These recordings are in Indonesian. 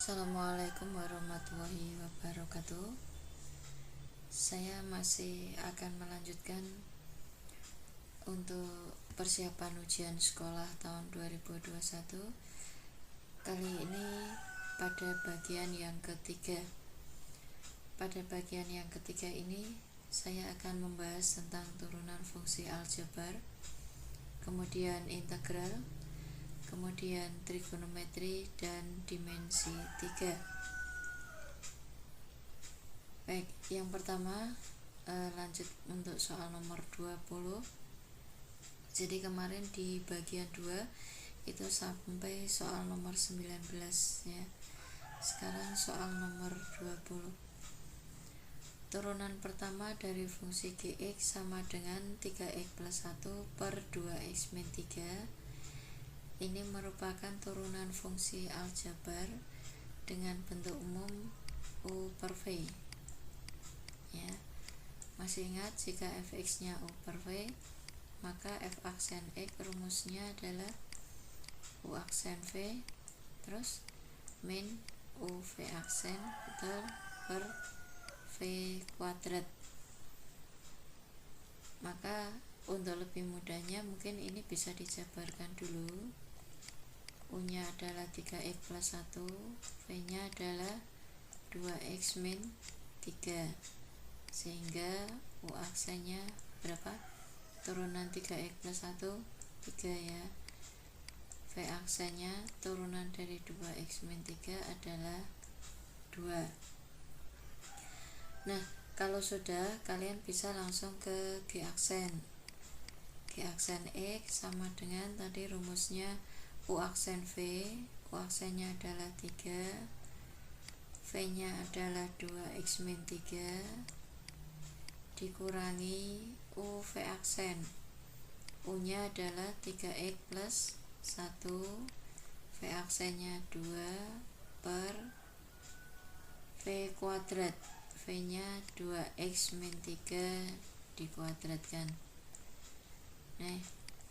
Assalamualaikum warahmatullahi wabarakatuh. Saya masih akan melanjutkan untuk persiapan ujian sekolah tahun 2021. Kali ini pada bagian yang ketiga. Pada bagian yang ketiga ini saya akan membahas tentang turunan fungsi aljabar, kemudian integral, kemudian trigonometri dan dimensi 3. Baik, yang pertama lanjut untuk soal nomor 20. Jadi kemarin di bagian 2 itu sampai soal nomor 19 ya. Sekarang soal nomor 20. Turunan pertama dari fungsi gx sama dengan 3x plus 1 per 2x min 3. Ini merupakan turunan fungsi aljabar dengan bentuk umum U per V. Ya, masih ingat jika fx-nya U per V, maka f aksen x rumusnya adalah U aksen V terus min U V aksen per V kuadrat. Maka untuk lebih mudahnya mungkin ini bisa dijabarkan dulu. U-nya adalah 3x plus 1, V-nya adalah 2x min 3, sehingga U aksennya berapa? Turunan 3x plus 1, 3 ya. V aksennya turunan dari 2x min 3 adalah 2. Nah, kalau sudah, kalian bisa langsung ke G aksen. G aksen X sama dengan tadi rumusnya U aksen V. U aksennya adalah 3, V nya adalah 2x min 3 dikurangi U V aksen. U nya adalah 3x plus 1, V aksennya 2 per V kuadrat. V nya 2x min 3 dikuadratkan. Nah,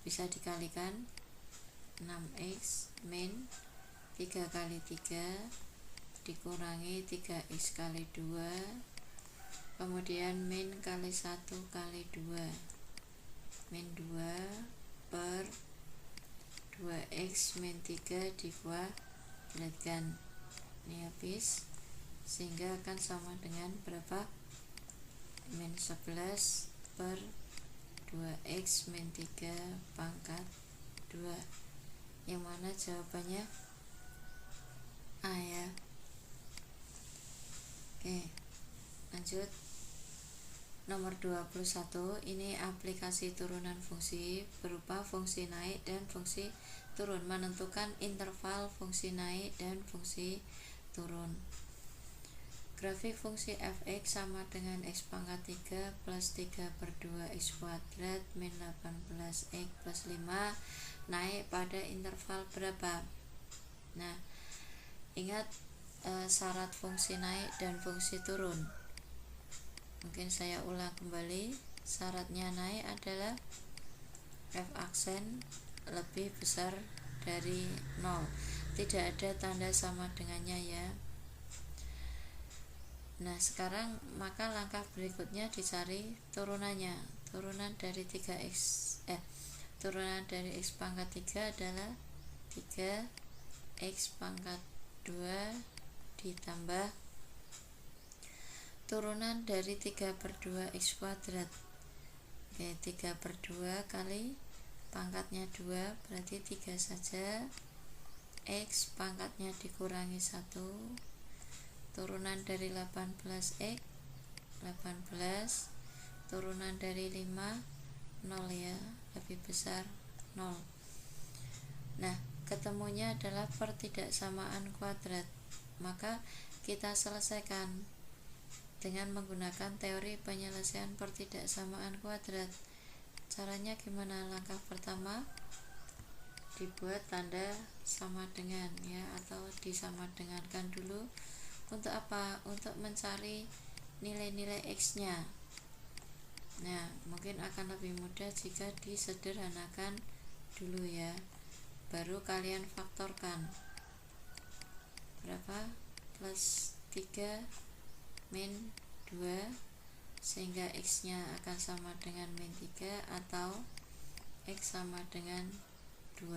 bisa dikalikan 6x min 3 kali 3 dikurangi 3x kali 2, kemudian min kali 1 kali 2, min 2 per 2x min 3 dikuadratkan. Ini habis, sehingga akan sama dengan berapa? Min 11 per 2x min 3 pangkat 2. Yang mana jawabannya A ya. Oke, lanjut nomor 21. Ini aplikasi turunan fungsi berupa fungsi naik dan fungsi turun, menentukan interval fungsi naik dan fungsi turun. Grafik fungsi fx sama dengan x pangkat 3 plus 3 per 2x kuadrat min 18x plus 5 naik pada interval berapa? Nah, ingat syarat fungsi naik dan fungsi turun. Mungkin saya ulang kembali. Syaratnya naik adalah f aksen lebih besar dari 0. Tidak ada tanda sama dengannya ya. Nah, sekarang maka langkah berikutnya dicari turunannya. Turunan dari 3x turunan dari x pangkat 3 adalah 3x pangkat 2 ditambah turunan dari 3 per 2 x kuadrat. Oke, 3 per 2 kali pangkatnya 2 berarti 3 saja, x pangkatnya dikurangi 1, turunan dari 18x 18, turunan dari 5 0 ya, lebih besar 0. Nah, ketemunya adalah pertidaksamaan kuadrat. Maka kita selesaikan dengan menggunakan teori penyelesaian pertidaksamaan kuadrat. Caranya gimana? Langkah pertama, dibuat tanda sama dengan ya, atau disama dengankan dulu. Untuk apa? Untuk mencari nilai-nilai x-nya. Nah, mungkin akan lebih mudah jika disederhanakan dulu ya. Baru kalian faktorkan. Berapa? plus 3 min 2, sehingga X nya akan sama dengan min 3 atau X sama dengan 2.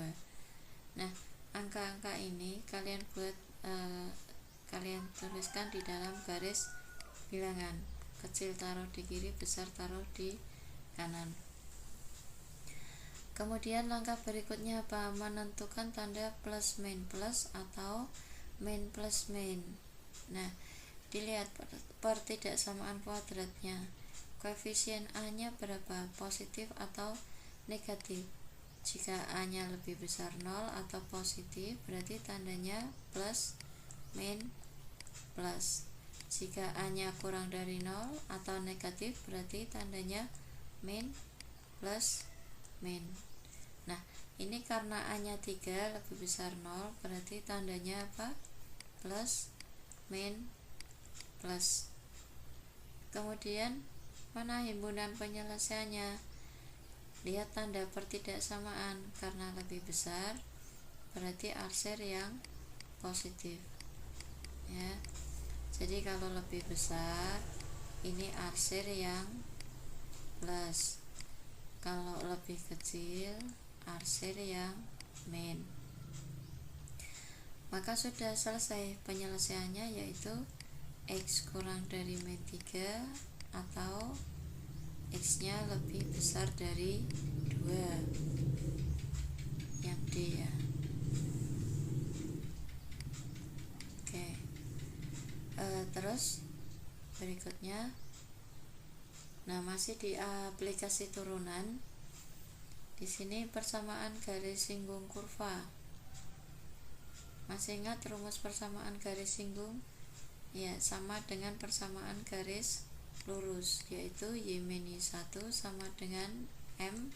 Nah, angka-angka ini kalian kalian tuliskan di dalam garis bilangan. Kecil taruh di kiri, besar taruh di kanan. Kemudian langkah berikutnya apa? Menentukan tanda plus min plus atau min plus min. Nah, dilihat pertidaksamaan kuadratnya. Koefisien A-nya berapa? Positif atau negatif? Jika A-nya lebih besar 0 atau positif, berarti tandanya plus min plus. Jika A-nya kurang dari 0 atau negatif, berarti tandanya min plus min. Nah, ini karena A-nya 3 lebih besar 0, berarti tandanya apa? Plus min plus. Kemudian mana himpunan penyelesaiannya? Lihat tanda pertidaksamaan, karena lebih besar berarti arsir yang positif ya. Jadi kalau lebih besar ini arsir yang plus, kalau lebih kecil arsir yang min. Maka sudah selesai penyelesaiannya, yaitu X kurang dari min 3 atau X nya lebih besar dari 2, yang D ya. Oke. Terus berikutnya, nah masih di aplikasi turunan. Di sini persamaan garis singgung kurva. Masih ingat rumus persamaan garis singgung? Ya, sama dengan persamaan garis lurus, yaitu Y min Y1 sama dengan M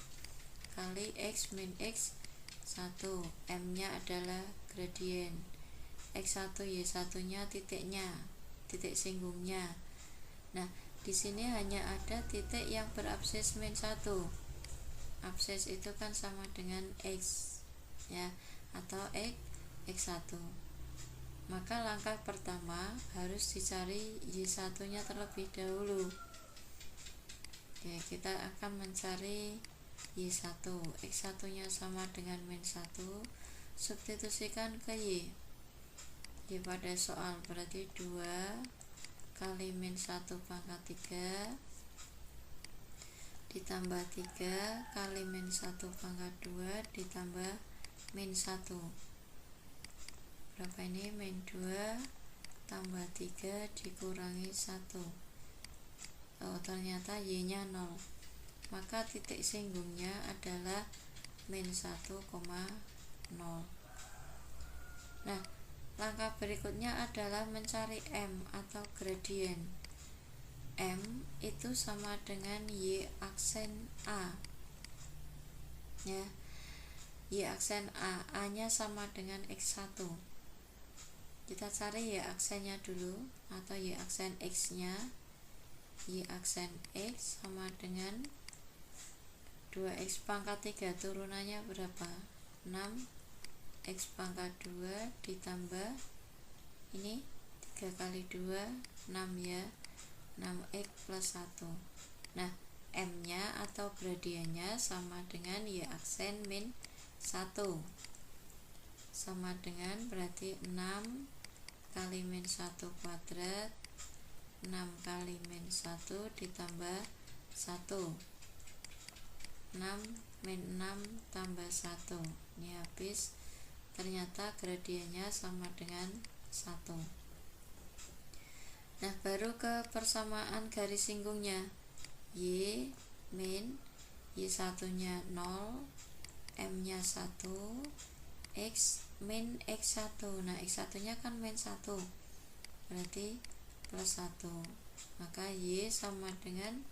kali X min X1. M nya adalah gradien, X1 Y1 nya titiknya, titik singgungnya. Nah, di sini hanya ada titik yang berabsis min 1. Absis itu kan sama dengan X ya, atau X1. Maka langkah pertama harus dicari Y1 nya terlebih dahulu. Oke, kita akan mencari Y1. X1 nya sama dengan min 1, substitusikan ke Y. Y pada soal berarti 2 kali min 1 pangkat 3 ditambah 3 kali min 1 pangkat 2 ditambah min 1. Berapa ini? Min 2 tambah 3 dikurangi 1. Oh, ternyata Y nya 0. Maka titik singgungnya adalah min 1,0. Nah, langkah berikutnya adalah mencari M atau gradien. M itu sama dengan Y aksen A ya. Y aksen A, A nya sama dengan X1. Kita cari Y aksennya dulu, atau Y aksen X nya. Y aksen X sama dengan 2X pangkat 3, turunannya berapa? 6 X pangkat 2 ditambah ini 3 kali 2 6 ya, 6X plus 1. Nah, M nya atau gradiennya sama dengan Y aksen min 1, sama dengan berarti 6 kali min 1 kuadrat, 6 kali min 1 ditambah 1, 6 min 6 tambah 1. Ini habis, ternyata gradiennya sama dengan 1. Nah, baru ke persamaan garis singgungnya. Y min Y1 nya 0, M nya 1, X min X1. Nah, X1 nya kan min 1, berarti plus 1. Maka Y sama dengan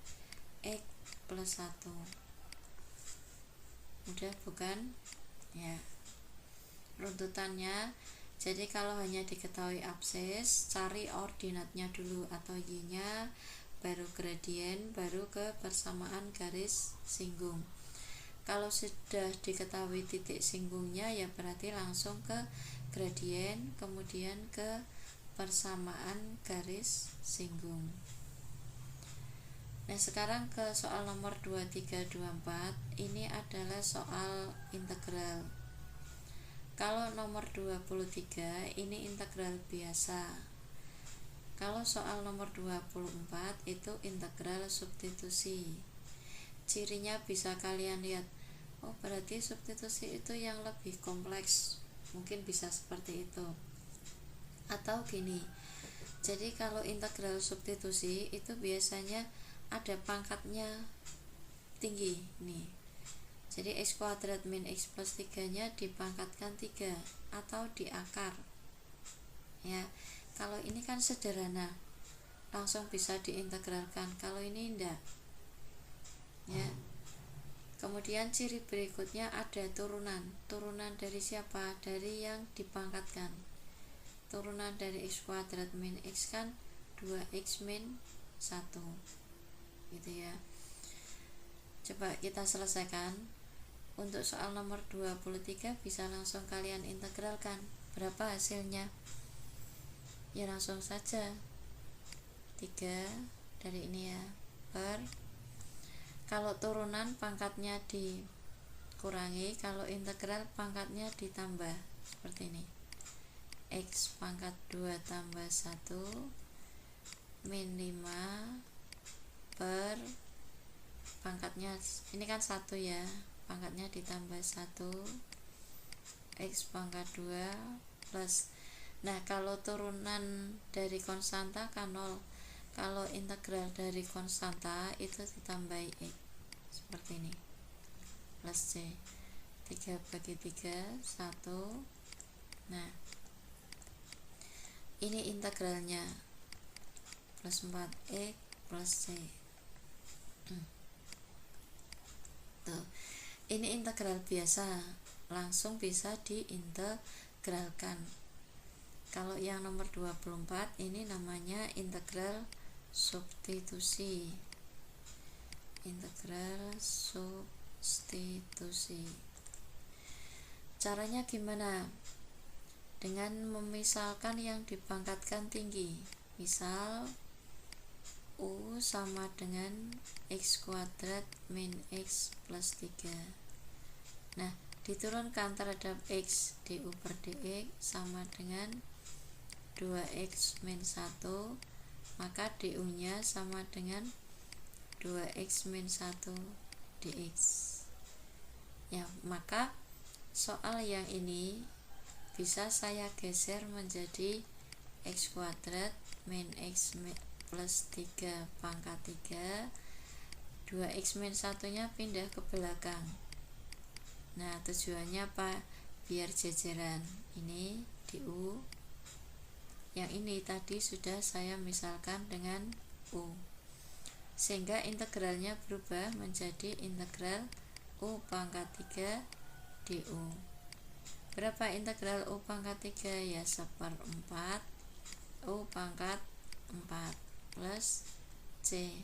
X plus 1. Mudah bukan? Ya. Runtutannya, jadi kalau hanya diketahui absis, cari ordinatnya dulu atau Y nya, baru gradien, baru ke persamaan garis singgung. Kalau sudah diketahui titik singgungnya, ya berarti langsung ke gradien, kemudian ke persamaan garis singgung. Nah, sekarang ke soal nomor 2324. Ini adalah soal integral. Kalau nomor 23 ini integral biasa. Kalau soal nomor 24 itu integral substitusi. Cirinya bisa kalian lihat. Oh, berarti substitusi itu yang lebih kompleks. Mungkin bisa seperti itu. Atau gini. Jadi kalau integral substitusi itu biasanya ada pangkatnya tinggi nih. Jadi x kuadrat min x plus 3 nya dipangkatkan 3 atau di akar. Ya, kalau ini kan sederhana, langsung bisa diintegralkan. Kalau ini enggak. Ya. Kemudian ciri berikutnya ada turunan. Turunan dari siapa? Dari yang dipangkatkan. Turunan dari x kuadrat min x kan 2x min 1. Gitu ya. Coba kita selesaikan. Untuk soal nomor 23 bisa langsung kalian integralkan. Berapa hasilnya? Ya langsung saja 3 dari ini ya, per, kalau turunan pangkatnya dikurangi, kalau integral pangkatnya ditambah, seperti ini, x pangkat 2 tambah 1 min 5 per pangkatnya ini kan 1 ya, pangkatnya ditambah 1 x pangkat 2 plus. Nah, kalau turunan dari konstanta kan 0. Kalau integral dari konstanta itu ditambah x, seperti ini, plus c, 3 bagi 3 1. Nah, ini integralnya plus 4x plus c. Tuh, ini integral biasa, langsung bisa diintegralkan. Kalau yang nomor 24 ini namanya integral substitusi. Integral substitusi. Caranya gimana? Dengan memisalkan yang dipangkatkan tinggi. Misal U sama dengan x kuadrat min x plus 3. Nah, diturunkan terhadap x, du per dx sama dengan 2x min 1, maka du nya sama dengan 2x min 1 dx. Ya, maka soal yang ini bisa saya geser menjadi x kuadrat min x plus 3 pangkat 3, 2x min 1 nya pindah ke belakang. Nah, tujuannya apa? Biar jajaran. Ini du, yang ini tadi sudah saya misalkan dengan u, sehingga integralnya berubah menjadi integral u pangkat 3 du. Berapa integral u pangkat 3? Ya 1/4 u pangkat 4 plus c.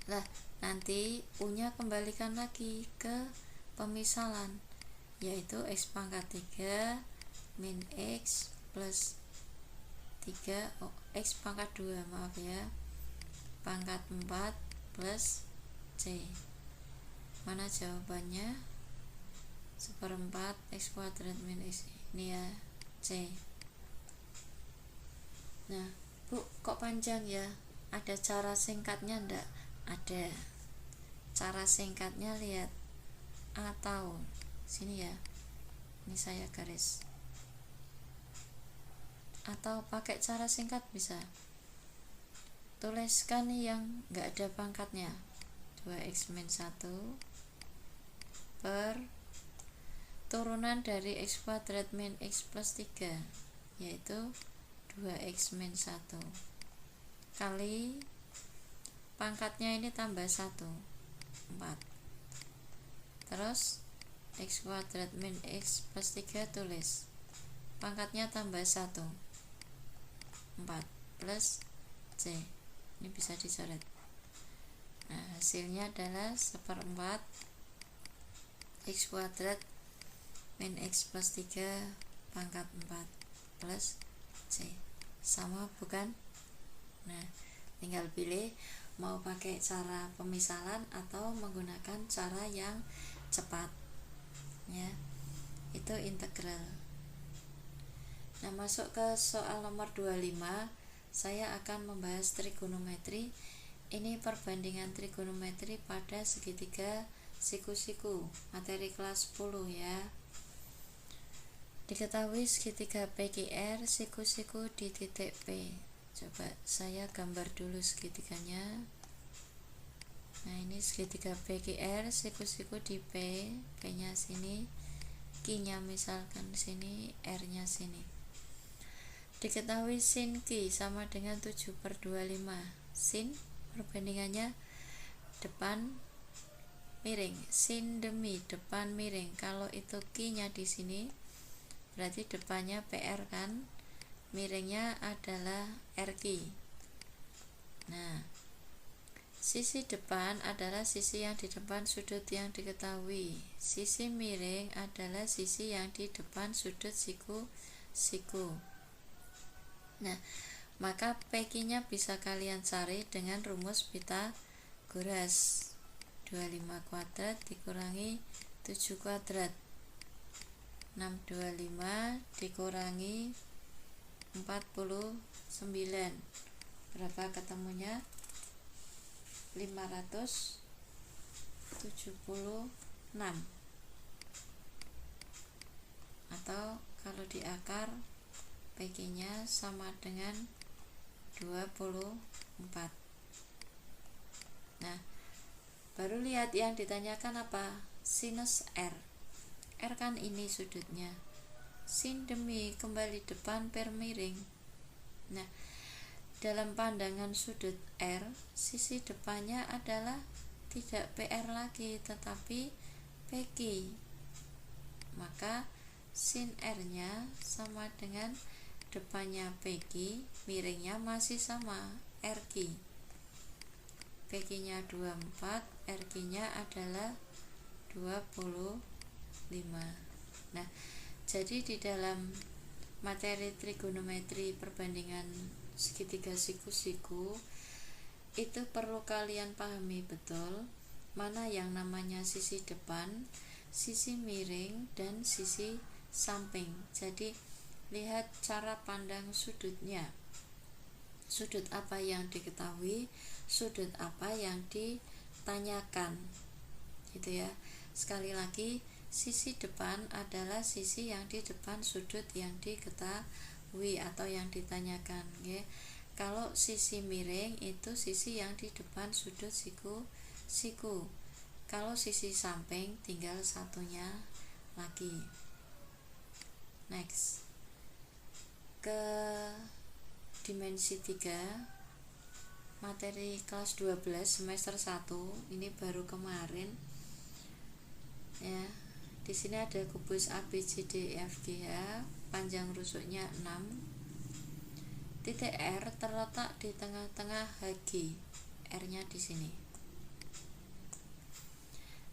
Lah, nanti u nya kembalikan lagi ke pemisalan, yaitu x pangkat 3 min x plus 3 x pangkat 2 maaf ya, pangkat 4 plus c. Mana jawabannya? 1/4 x kuadrat min x, ini ya, c. Nah, Bu, kok panjang ya? Ada cara singkatnya enggak? Ada. Cara singkatnya lihat. Atau sini ya. Ini saya garis. Atau pakai cara singkat bisa. Tuliskan yang enggak ada pangkatnya. 2x min 1 per turunan dari x kuadrat min x plus 3, yaitu 2x min 1 kali pangkatnya ini tambah 1, 4. Terus x kuadrat min x plus 3 tulis, pangkatnya tambah 1, 4 plus c. Ini bisa dicoret. Nah, hasilnya adalah 1/4 x kuadrat min x plus 3 pangkat 4 plus C. Sama bukan? Nah, tinggal pilih mau pakai cara pemisalan atau menggunakan cara yang cepat, ya. Itu integral. Nah, masuk ke soal nomor 25, saya akan membahas trigonometri. Ini perbandingan trigonometri pada segitiga siku-siku, materi kelas 10 ya. Diketahui segitiga PQR siku-siku di titik P. Coba saya gambar dulu segitiganya. Nah, ini segitiga PQR siku-siku di P, P-nya sini, Q-nya misalkan sini, R-nya sini. Diketahui sin Q sama dengan 7/25. Sin perbandingannya depan miring, sin demi depan miring. Kalau itu Q-nya di sini, berarti depannya PR kan, miringnya adalah RQ. Nah, sisi depan adalah sisi yang di depan sudut yang diketahui. Sisi miring adalah sisi yang di depan sudut siku-siku. Nah, maka PQ-nya bisa kalian cari dengan rumus Pythagoras. 25 kuadrat dikurangi 7 kuadrat. 625 dikurangi 49. Berapa ketemunya? 576. Atau kalau di akar, PQ-nya sama dengan 24. Nah, baru lihat yang ditanyakan apa? Sinus R. R kan ini sudutnya. Sin demi kembali depan per miring. Nah, dalam pandangan sudut R, sisi depannya adalah tidak PR lagi tetapi PQ. Maka sin R-nya sama dengan depannya PQ, miringnya masih sama RQ. PQ-nya 24, RQ-nya adalah 25. Nah, jadi di dalam materi trigonometri perbandingan segitiga siku-siku itu perlu kalian pahami betul mana yang namanya sisi depan, sisi miring, dan sisi samping. Jadi lihat cara pandang sudutnya. Sudut apa yang diketahui, sudut apa yang ditanyakan, gitu ya. Sekali lagi, sisi depan adalah sisi yang di depan sudut yang diketahui atau yang ditanyakan, ya. Kalau sisi miring itu sisi yang di depan sudut siku-siku. Kalau sisi samping tinggal satunya lagi. Next. Ke dimensi 3, materi kelas 12 semester 1, ini baru kemarin. Ya, di sini ada kubus ABCDEFG ya, panjang rusuknya 6. Titik R terletak di tengah-tengah HG. R-nya di sini.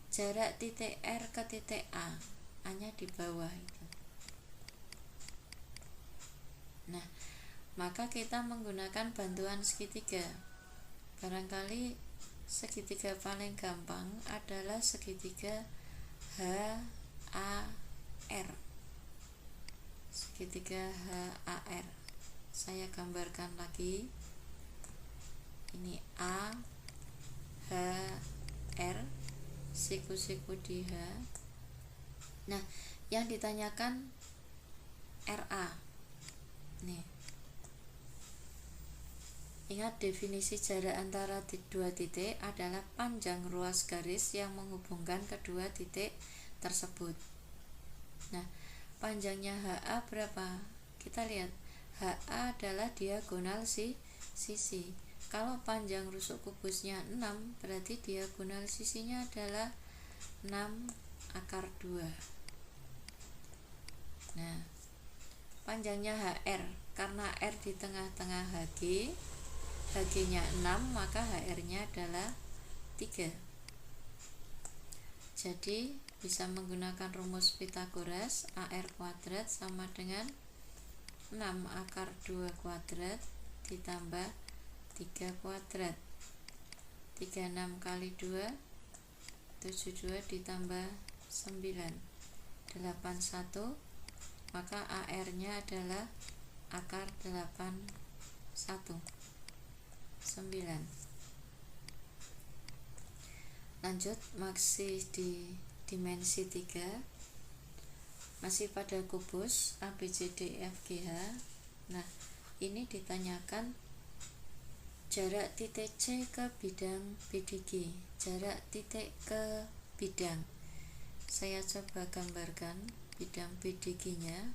Jarak titik R ke titik A, A-nya di bawah itu. Nah, maka kita menggunakan bantuan segitiga. Barangkali segitiga paling gampang adalah segitiga HAR. Segitiga HAR. Saya gambarkan lagi. Ini A, H, R, siku-siku di H. Nah, yang ditanyakan RA. Nih. Ingat definisi jarak antara dua titik adalah panjang ruas garis yang menghubungkan kedua titik tersebut. Nah, panjangnya HA berapa? Kita lihat, HA adalah diagonal sisi. Kalau panjang rusuk kubusnya 6, berarti diagonal sisinya adalah 6/2. Nah, panjangnya HR, karena R di tengah-tengah HG, HG-nya 6, maka HR-nya adalah 3. Jadi bisa menggunakan rumus Pythagoras, AR kuadrat sama dengan 6 akar 2 kuadrat ditambah 3 kuadrat. 36 kali 2 72 ditambah 9 81, maka AR nya adalah akar 81 9. Lanjut, masih di dimensi 3, masih pada kubus ABCDEFGH. Nah, ini ditanyakan jarak titik C ke bidang BDG. Jarak titik ke bidang, saya coba gambarkan bidang BDG nya.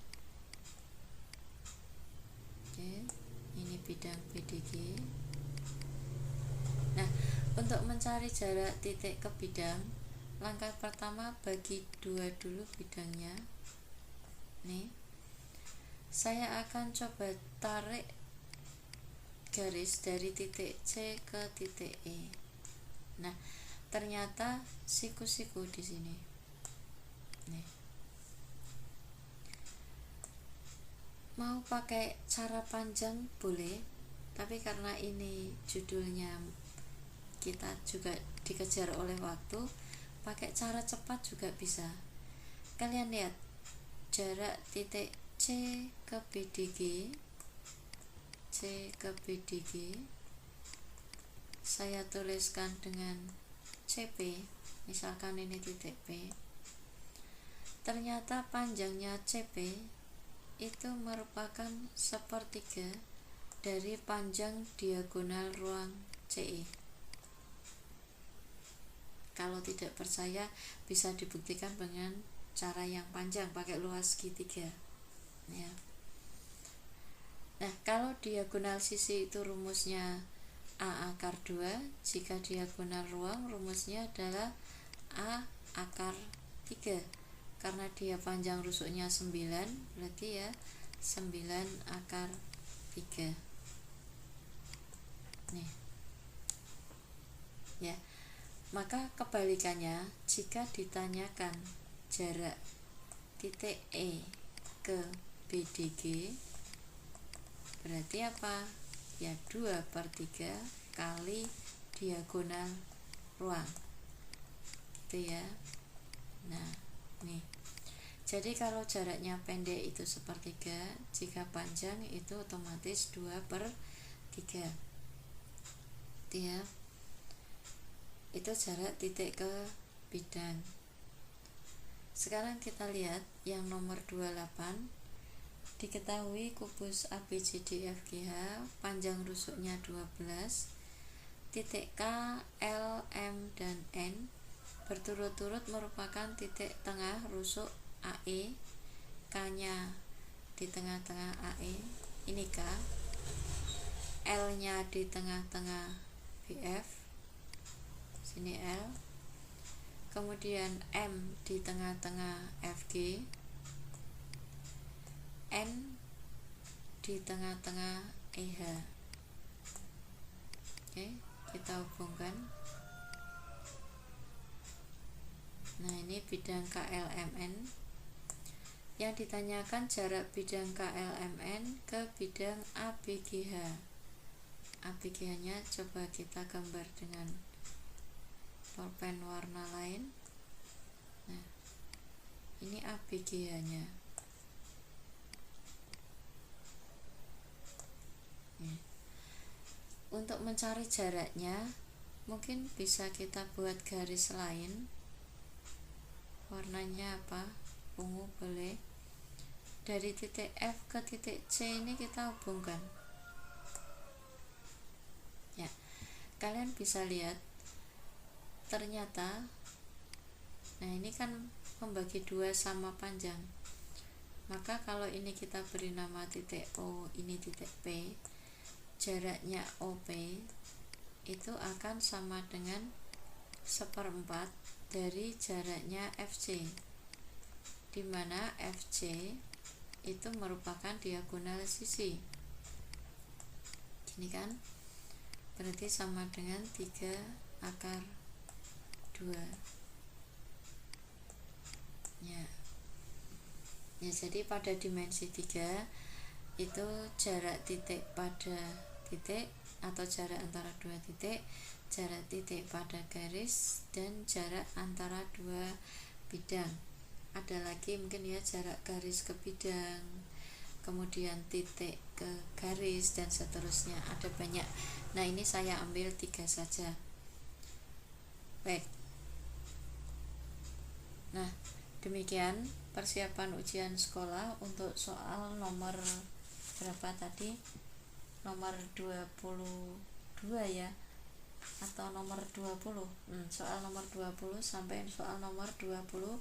Oke, ini bidang BDG. Nah, untuk mencari jarak titik ke bidang, langkah pertama bagi 2 dulu bidangnya. Nih, saya akan coba tarik garis dari titik C ke titik E. Nah, ternyata siku-siku di sini. Nih. Mau pakai cara panjang boleh, tapi karena ini judulnya kita juga dikejar oleh waktu, pakai cara cepat juga bisa. Kalian lihat jarak titik C ke BDG, C ke BDG saya tuliskan dengan CP, misalkan ini titik P. Ternyata panjangnya CP itu merupakan sepertiga dari panjang diagonal ruang CE. Kalau tidak percaya, bisa dibuktikan dengan cara yang panjang, pakai luas segitiga ya. Nah, kalau diagonal sisi itu rumusnya A akar 2, jika diagonal ruang rumusnya adalah A akar 3. Karena dia panjang rusuknya 9, berarti ya 9 akar 3. Nih. Ya. Maka kebalikannya, jika ditanyakan jarak titik E ke BDG, berarti apa? Ya 2/3 kali diagonal ruang gitu ya. Nah, nih, jadi kalau jaraknya pendek itu sepertiga, jika panjang itu otomatis 2/3 gitu ya. Itu jarak titik ke bidang. Sekarang kita lihat yang nomor 28. Diketahui kubus ABCDEFGH panjang rusuknya 12, titik K, L, M, dan N berturut-turut merupakan titik tengah rusuk AE. K-nya di tengah-tengah AE, ini K, L-nya di tengah-tengah BF, sini L, kemudian M di tengah-tengah FG, N di tengah-tengah EH. Oke, kita hubungkan. Nah, ini bidang KLMN. Yang ditanyakan jarak bidang KLMN ke bidang ABGH. ABGH nya coba kita gambar dengan pulpen warna lain. Nah, ini ABGH nya. Untuk mencari jaraknya, mungkin bisa kita buat garis lain. Warnanya apa? Ungu boleh. Dari titik F ke titik C ini kita hubungkan. Ya, kalian bisa lihat. Ternyata, nah ini kan membagi 2 sama panjang. Maka kalau ini kita beri nama titik O, ini titik P, jaraknya OP itu akan sama dengan 1/4 dari jaraknya FC, di mana FC itu merupakan diagonal sisi. Gini kan? Berarti sama dengan 3 akar 2. Ya, jadi pada dimensi 3 itu jarak titik pada titik atau jarak antara dua titik, jarak titik pada garis, dan jarak antara dua bidang. Ada lagi mungkin ya, jarak garis ke bidang, kemudian titik ke garis, dan seterusnya, ada banyak. Nah, ini saya ambil 3 saja. Baik. Nah, demikian persiapan ujian sekolah untuk soal nomor berapa tadi? Nomor 22 ya, atau nomor 20. Soal nomor 20 sampai soal nomor 28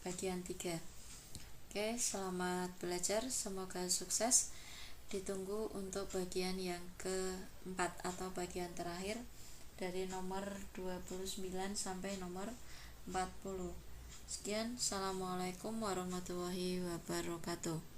bagian 3. Oke, selamat belajar, semoga sukses. Ditunggu untuk bagian yang keempat atau bagian terakhir dari nomor 29 sampai nomor 40. Sekian, assalamualaikum warahmatullahi wabarakatuh.